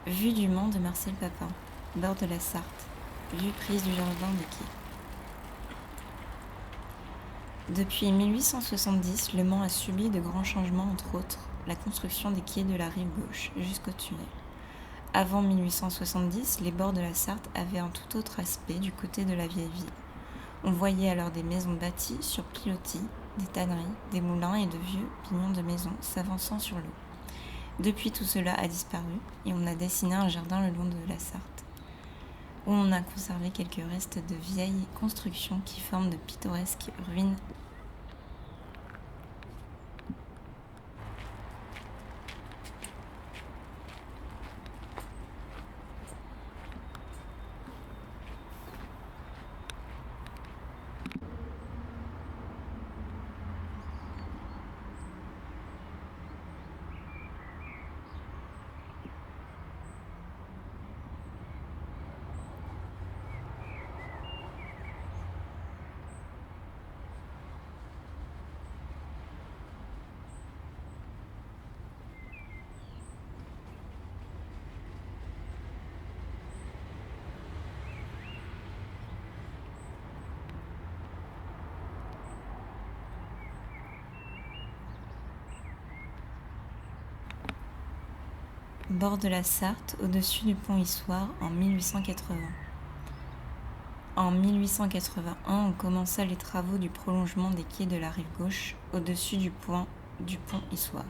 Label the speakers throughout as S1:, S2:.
S1: Vue du Mans de Marcel Papin, bord de la Sarthe, vue prise du jardin des Quais. Depuis 1870, Le Mans a subi de grands changements, entre autres la construction des quais de la rive gauche jusqu'au tunnel. Avant 1870, les bords de la Sarthe avaient un tout autre aspect du côté de la vieille ville. On voyait alors des maisons bâties sur pilotis, des tanneries, des moulins et de vieux pignons de maisons s'avançant sur l'eau. Depuis, tout cela a disparu et on a dessiné un jardin le long de la Sarthe, où on a conservé quelques restes de vieilles constructions qui forment de pittoresques ruines. Bord de la Sarthe, au-dessus du pont Issoire, en 1880. En 1881, on commença les travaux du prolongement des quais de la rive gauche, au-dessus du pont Issoire.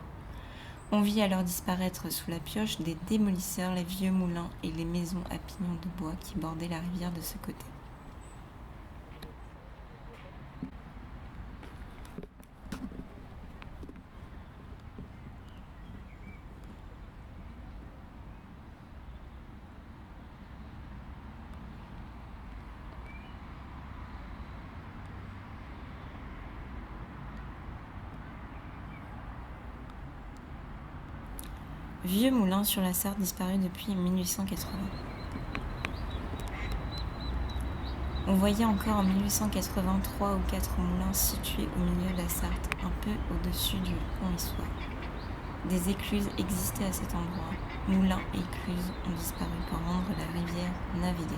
S1: On vit alors disparaître sous la pioche des démolisseurs les vieux moulins et les maisons à pignons de bois qui bordaient la rivière de ce côté. Vieux moulin sur la Sarthe disparu depuis 1880. On voyait encore en 1880 3 ou 4 moulins situés au milieu de la Sarthe, un peu au-dessus du pont Issoire. Des écluses existaient à cet endroit. Moulins et écluses ont disparu pour rendre la rivière navigable.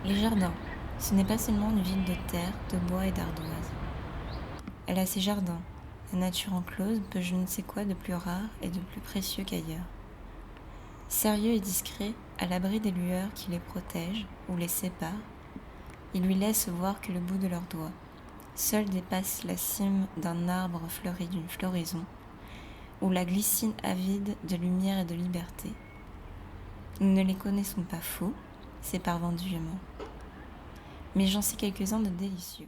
S1: Les jardins, ce n'est pas seulement une ville de terre, de bois et d'ardoise. Elle a ses jardins, la nature enclose peut je ne sais quoi de plus rare et de plus précieux qu'ailleurs. Sérieux et discret, à l'abri des lueurs qui les protègent ou les séparent, ils lui laissent voir que le bout de leurs doigts seul dépasse la cime d'un arbre fleuri d'une floraison, où la glycine avide de lumière et de liberté. Nous ne les connaissons pas fous, ces parvendus aimants, mais j'en sais quelques-uns de délicieux.